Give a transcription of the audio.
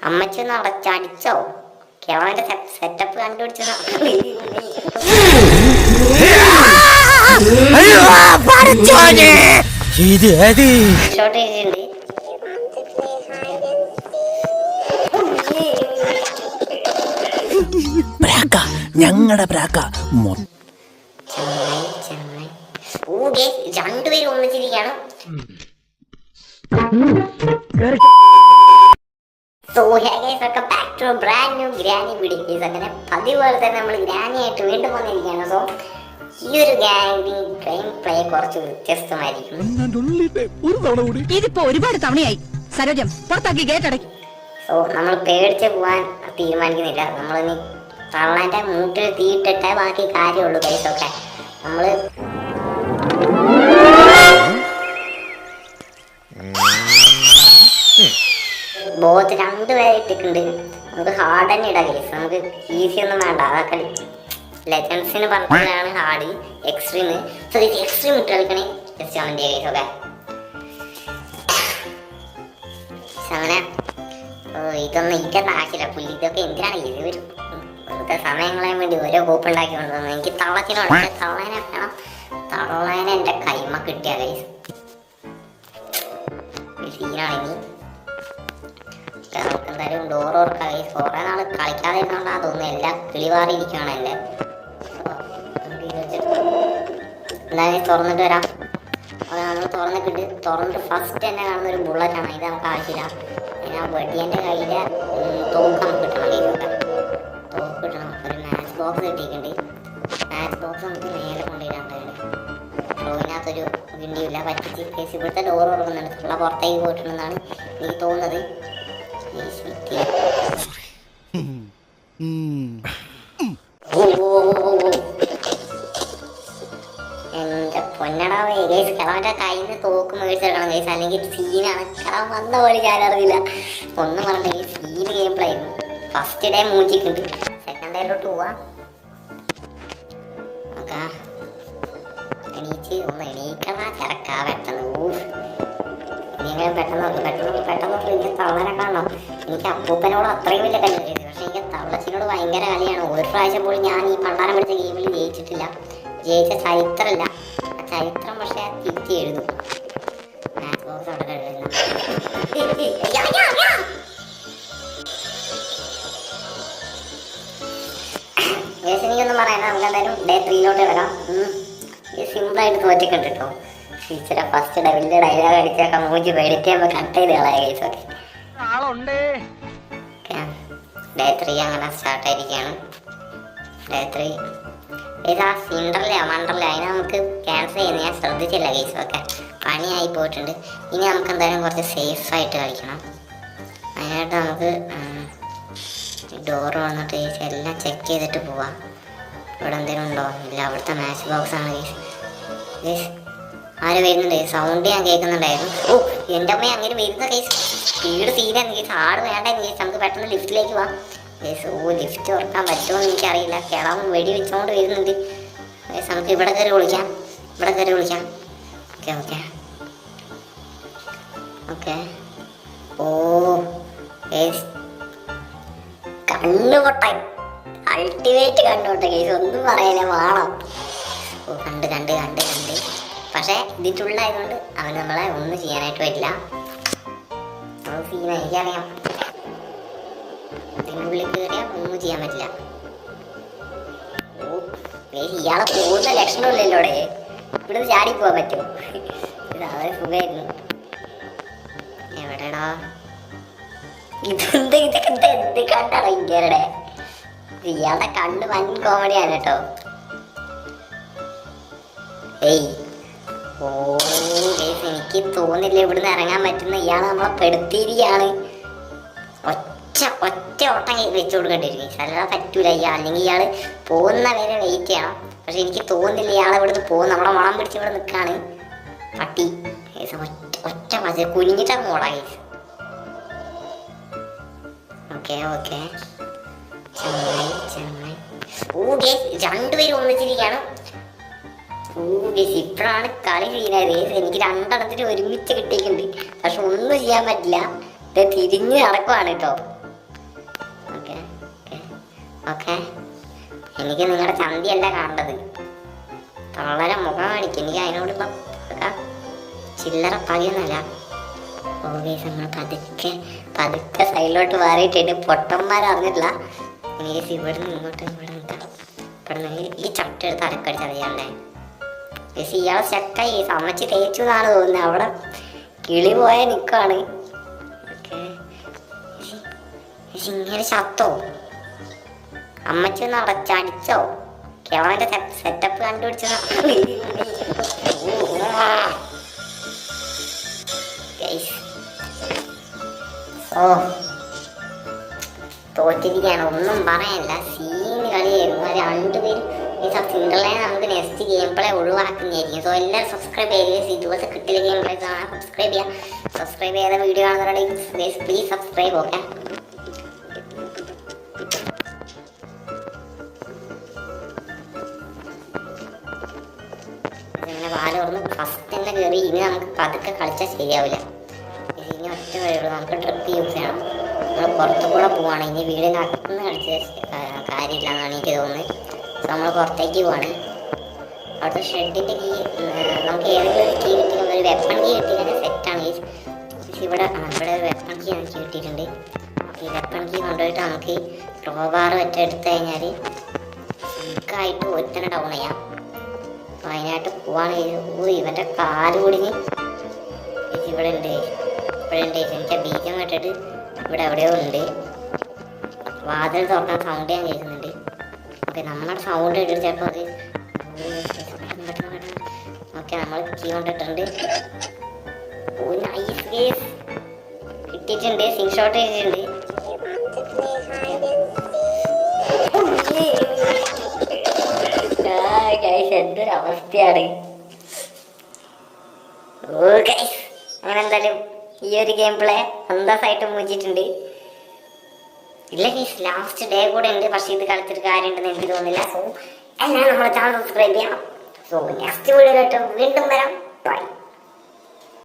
അമ്മച്ചി ഒന്ന് അടച്ചടിച്ചോ? കിളവന്റെ സെറ്റപ്പ് കണ്ടുപിടിച്ചു. ഞങ്ങളുടെ പ്രാക്ക രണ്ടുപേരും ഒന്നിച്ചിരിക്കാണ്. So hey guys, welcome back to brand new granny video. Guys, അങ്ങനെ പതിവുപോലെ തന്നെ നമ്മൾ ഗ്രാനി ആയിട്ട് വീണ്ടും വന്നിരിക്കുകയാണ്. സോ ഈ ഒരു ഗെയിം പ്ലേ കുറച്ച് വ്യത്യസ്തമായിരിക്കും. ഇതിപ്പോ ഒരുപാട് തവണയായി. സരോജം പുറത്താക്കി ഗേറ്റ് അടയ്ക്കും. സോ നമ്മൾ പേടിച്ച് പോവാൻ തീരുമാനിക്കുന്നില്ല. നമ്മളിനി തള്ളാൻ്റെ മൂട്ടിൽ തീയിട്ടിട്ടേ ബാക്കി കാര്യമുള്ളൂ. ഗൈസ് ഒക്കെ നമ്മള് ബോത്ത് രണ്ടുപേരെ ഇട്ടിട്ടുണ്ട്. നമുക്ക് ഹാർഡ് തന്നെ ഇടാം ഗൈസ്. നമുക്ക് ഈസി ഒന്നും വേണ്ട. അതൊക്കെ ലെജൻസിന് പറഞ്ഞതാണ് ഹാർഡ്, എക്സ്ട്രീം. സോ ഇത് എക്സ്ട്രീം ഇട്ട് കളിക്കണേ. ജസ്റ്റ് കമന്റ് ചെയ്യുക ഗൈസ്. ഓക്കെ അങ്ങനെ ഇതൊന്നും ഇരിക്കുന്ന ആവശ്യമില്ല. പുള്ളി ഇതൊക്കെ എന്തിനാണ് ഇത് ഒരു വെറുതെ സമയങ്ങളാൻ വേണ്ടി ഓരോ കോപ്പ് ഉണ്ടാക്കി കൊണ്ടുവന്നു. എനിക്ക് തള്ളത്തിനോട് തള്ളേനെ വേണം. തള്ളേനെ എൻ്റെ കൈമ കിട്ടിയ ഗൈസ് സീനാണ്. ഇനി നമുക്ക് എന്തായാലും ഡോർ ഓർക്കാം ഗൈസ്. കുറേ നാൾ കളിക്കാതെ ഇരുന്നോണ്ടാ തോന്നുന്നു എല്ലാം കിളിവാറിയിരിക്കുകയാണ് എൻ്റെ. എന്തായാലും തുറന്നിട്ട് വരാം. അത് നമ്മൾ തുറന്നിട്ട് ഫസ്റ്റ് തന്നെ കാണുന്ന ഒരു ബുള്ളറ്റാണ്. ഇത് നമുക്ക് ആവശ്യമില്ല. ആ വെടിയൻ്റെ കയ്യിലെ തോക്ക് നമുക്ക് കിട്ടണം. കയ്യിലൊക്കെ തോക്ക് കിട്ടണം. ഒരു മാച്ച് ബോക്സ് കിട്ടിയിട്ടുണ്ട്. മാച്ച് ബോക്സ് നമുക്ക് നേരെ കൊണ്ടുവരാണ്ടാണ്. ഡോറിനകത്തൊരു വിണ്ടിയില്ല. പറ്റിച്ച് കേസ് ഇവിടുത്തെ ഡോർ തുറക്കുന്നുണ്ട്. ഉള്ള പുറത്തേക്ക് പോയിട്ടുണ്ടെന്നാണ് എനിക്ക് തോന്നുന്നത്. എൻ്റെ പൊന്നടാവേ ഗൈസ്, കിളവൻ്റെ കയ്യിൽ നിന്ന് തോക്ക് മേടിച്ചെടുക്കണം ഗൈസ്, അല്ലെങ്കിൽ സീനാണ്. കിളവൻ വന്ന പോലെ ഞാൻ അറിയില്ല. ഒന്നും പറഞ്ഞ ഈ സീൻ ഗെയിം പ്ലേ ആയിരുന്നു. ഫസ്റ്റ് ഡേ മൂച്ചിക്കുണ്ട്. സെക്കൻഡ് ഡേയിലോട്ട് പോവാം. നോക്കാ എണീച്ച് ഒന്ന് എണീക്കണ ചിരക്കാ പെട്ടെന്ന്. ഇനിയെങ്കിലും പെട്ടെന്ന് എനിക്ക് തള്ളനെ കാണണം. എനിക്ക് അപ്പൂപ്പനോട് അത്രയും വലിയ കളി ചെയ്തു. പക്ഷെ എനിക്ക് തള്ളച്ചിനോട് ഭയങ്കര കളിയാണ്. ഒരു പ്രാവശ്യം പോലും ഞാൻ ഈ പണ്ടാരം പിടിച്ച ഗെയിമിൽ ജയിച്ചിട്ടില്ല. ജയിച്ച ചരിത്രമില്ല. ആ ചരിത്രം പക്ഷെ തിരിച്ച് എഴുതും. മാച്ച് ബോക്സ് അവിടെ കഴിയുന്നു. എനിക്കൊന്നും പറയണ്ട. നമുക്ക് എന്തായാലും ഡേ 3 വരാം. സിമ്പിളായിട്ട് തോറ്റിട്ടുണ്ട് കേട്ടോ. ടീച്ചറെ ഫസ്റ്റ് വലിയ ഡയലോഗ് അടിച്ചൊക്കെ മൂഞ്ചി പേടിക്കുമ്പോൾ കട്ട് ചെയ്ത് കളയാ കേസൊക്കെ. ഡേ 3 അങ്ങനെ സ്റ്റാർട്ടായിരിക്കുകയാണ്. ഡേ 3 ഏതാ മണ്ടർല അതിനെ നമുക്ക് ക്യാൻസൽ ചെയ്യുന്ന ഞാൻ ശ്രദ്ധിച്ചില്ല കേസൊക്കെ. പണിയായി പോയിട്ടുണ്ട്. ഇനി നമുക്ക് എന്തായാലും കുറച്ച് സേഫായിട്ട് കളിക്കണം. അതിനായിട്ട് നമുക്ക് ഡോറ് വന്നിട്ട് കേസ് എല്ലാം ചെക്ക് ചെയ്തിട്ട് പോവാം. ഇവിടെ എന്തെങ്കിലും ഉണ്ടോ? ഇല്ല. അവിടുത്തെ മാച്ച് ബോക്സ് ആണ് കേസ്. ആര് വരുന്നുണ്ട്? സൗണ്ട് ഞാൻ കേൾക്കുന്നുണ്ടായിരുന്നു. ഓ എൻ്റെ അമ്മ അങ്ങനെ വരുന്ന കേസ്. സ്പീഡ് തീരാൻ കേസ്. ആട് വേണ്ട കേസ്. നമുക്ക് പെട്ടെന്ന് ലിഫ്റ്റിലേക്ക് പോവാം കേസ്. ഓ ലിഫ്റ്റ് തുറക്കാൻ പറ്റുമോ എന്ന് എനിക്കറിയില്ല. കിളവൻ വെടി വെച്ചുകൊണ്ട് വരുന്നുണ്ട് കേസ്. നമുക്ക് ഇവിടെ കയറി വിളിക്കാം. ഓക്കെ ഓ കേസ് കണ്ണുപൊട്ടാൻ അൾട്ടിമേറ്റ് കണ്ണുപൊട്ട കേസ്. ഒന്നും പറയാനില്ല. വേണം. ഓ കണ്ട് പക്ഷേ ഇതിട്ടുള്ളായതുകൊണ്ട് അവൻ നമ്മളെ ഒന്നും ചെയ്യാനായിട്ട് പറ്റില്ല. സീന എനിക്കറിയാം. ഇതിൻ്റെ ഉള്ളിൽ കയറിയാൽ ഒന്നും ചെയ്യാൻ പറ്റില്ല. ഓ ഇയാളെ പോകുന്ന ലക്ഷണമില്ലല്ലോടെ. ഇവിടെ ചാടി പോകാൻ പറ്റുമോ? ഇത് അവരെ സുഖമായിരുന്നു. എവിടെടാ ഇതൊക്കെ എന്ത് കണ്ടാണോ ഇങ്ങനെ? ഇയാളുടെ കണ്ണ് വൻ കോമഡിയാണ് കേട്ടോ. ഏയ് ഓ ഗൈസ്, എനിക്ക് തോന്നില്ല ഇവിടുന്ന് ഇറങ്ങാൻ പറ്റുന്ന. ഇയാൾ നമ്മളെ പെടുത്തിയിരിക്കുകയാണ്. ഒറ്റ ഓട്ടം വെച്ച് കൊടുക്കേണ്ടി വരും ഗൈസ്. അല്ലാതെ പറ്റൂല. അല്ലെങ്കിൽ ഇയാൾ പോകുന്ന വരെ വെയിറ്റ് ചെയ്യണം. പക്ഷെ എനിക്ക് തോന്നുന്നില്ല ഇയാൾ ഇവിടുന്ന് പോകും. നമ്മളെ മണം പിടിച്ച് ഇവിടെ നിൽക്കുകയാണ് പട്ടി ഗൈസ്. ഒറ്റ മതി കുനിഞ്ഞിട്ടങ്ങ് ഓടാം ഗൈസ്. ഓക്കെ ഓ ഗൈസ്, രണ്ടുപേരും ഒന്നിച്ചിരിക്കുകയാണ്. ഇപ്പോഴാണ് കളി ചെയ്യുന്നത്. എനിക്ക് രണ്ടെണ്ണത്തിന് ഒരുമിച്ച് കിട്ടിയിട്ടുണ്ട്. പക്ഷെ ഒന്നും ചെയ്യാൻ പറ്റില്ല. ഇത് തിരിഞ്ഞ് നടക്കുവാണ് കേട്ടോ. ഓക്കെ. എനിക്ക് നിങ്ങളുടെ ചന്തിയല്ല കാണേണ്ടത്, തള്ളരെ മുഖം കാണിക്കും. എനിക്ക് അതിനോട് ചില്ലറ പതിയൊന്നുമല്ല. ഓബീസ് നമ്മൾ പതുക്കെ പതുക്കെ സൈഡിലോട്ട് മാറിയിട്ടുണ്ട്. പൊട്ടന്മാരറിഞ്ഞിട്ടില്ല. എനിക്ക് ഇവിടെ നിന്ന് ഇങ്ങോട്ട് ഇവിടെ നിൽക്കാം. ഇവിടെ നിന്ന് ഈ ചട്ടെടുത്ത് അരക്കടിച്ചാൽ ഇയാളുടെ ഇയാളെ ചെക്കായി അമ്മച്ചി തേച്ചു എന്നാണ് തോന്നുന്നത്. അവിടെ കിളി പോയ നിൽക്കുകയാണ്. ഓക്കെ, ഇങ്ങനെ ചത്തോ? അമ്മച്ചി ഒന്ന് അടച്ചടിച്ചോ? കേവളന്റെ സെറ്റപ്പ് കണ്ടുപിടിച്ചതാ. ഓ, തോറ്റിരിക്കുകയാണ്, ഒന്നും പറയാനില്ല. സീന് കളിയായിരുന്നു. രണ്ടുപേരും ഈ സിംഗിളെ നമുക്ക് നെക്സ്റ്റ് ഗെയിം പ്ലേ ഒഴിവാക്കുന്നതായിരിക്കും. സോ എല്ലാവരും സബ്സ്ക്രൈബ് ചെയ്യുക. ഇതുപോലത്തെ കിട്ടിയ ഗെയിം പ്ലേ കാണാൻ സബ്സ്ക്രൈബ് ചെയ്യുക. സബ്സ്ക്രൈബ് ചെയ്ത വീഡിയോ കാണുന്നവരുണ്ടെങ്കിൽ പ്ലീസ് സബ്സ്ക്രൈബ്. ഓക്കെ, ഇങ്ങനെ പാല് തുറന്ന് ഫസ്റ്റ് തന്നെ കയറി. ഇനി നമുക്ക് പതുക്കെ കളിച്ചാൽ ശരിയാവില്ല. ഇനി ഒറ്റ വഴിയുള്ളൂ, നമുക്ക് ട്രിപ്പ് യൂസ് ചെയ്യണം. നമ്മൾ പുറത്തു കൂടെ പോവാണ്. ഇനി വീടിൻ്റെ അകത്തുനിന്ന് കളിച്ച കാര്യമില്ല എന്നാണ് എനിക്ക് തോന്നുന്നത്. സോ നമ്മൾ പുറത്തേക്ക് പോവാണ്. അവിടുത്തെ ഷെഡിൻ്റെ കീ നമുക്ക് ഏതെങ്കിലും ഒരു കീ കിട്ടി, ഒരു വെപ്പൺ കീ കിട്ടി കഴിഞ്ഞാൽ സെറ്റാണ്. ഇവിടെ ഒരു വെപ്പൺ കീ നമുക്ക് കിട്ടിയിട്ടുണ്ട്. ഈ വെപ്പൺ കീ കൊണ്ടുപോയിട്ട് നമുക്ക് ക്രോബാർ ഒറ്റ എടുത്തു കഴിഞ്ഞാൽ നമുക്കായിട്ട് ഒരുത്തന്നെ ഡൗൺ ചെയ്യാം. അപ്പോൾ അതിനായിട്ട് പോവാണ്. ഇവൻ്റെ കാല് കുടിഞ്ഞ് ഇവിടെ ഉണ്ട്. എനിക്ക് ബീജം കേട്ടിട്ട് ഇവിടെ എവിടെയോ ഉണ്ട്. വാതിൽ തുറക്കാൻ സൗണ്ട് ഞാൻ കേൾക്കുന്നുണ്ട്. ഓക്കെ, നമ്മുടെ സൗണ്ട് കേട്ടിട്ട് ചിലപ്പോൾ അത് ഓക്കെ നമ്മൾ കീ കൊണ്ടിട്ടുണ്ട്. നൈസ് കേസ് കിട്ടിയിട്ടുണ്ട്. സിംഗ് ഷോട്ട് കിട്ടിയിട്ടുണ്ട്. എന്തൊരു അവസ്ഥയാണ്. അങ്ങനെ എന്തായാലും ഈ ഒരു ഗെയിം പ്ലേ സന്തോഷമായിട്ട് മൂച്ചിട്ടുണ്ട്. ഇല്ല ഗൈസ്, ലാസ്റ്റ് ഡേ കൂടെ ഉണ്ട്. പക്ഷെ ഇത് കളിച്ചിട്ട് കാര്യമുണ്ടെന്ന് എനിക്ക് തോന്നുന്നില്ല. സോ എല്ലാവരും നമ്മുടെ ചാനൽ സബ്സ്ക്രൈബ് ചെയ്യാം. സോ നെക്സ്റ്റ് വീഡിയോയിലോട്ട് വീണ്ടും വരാം. ബൈ.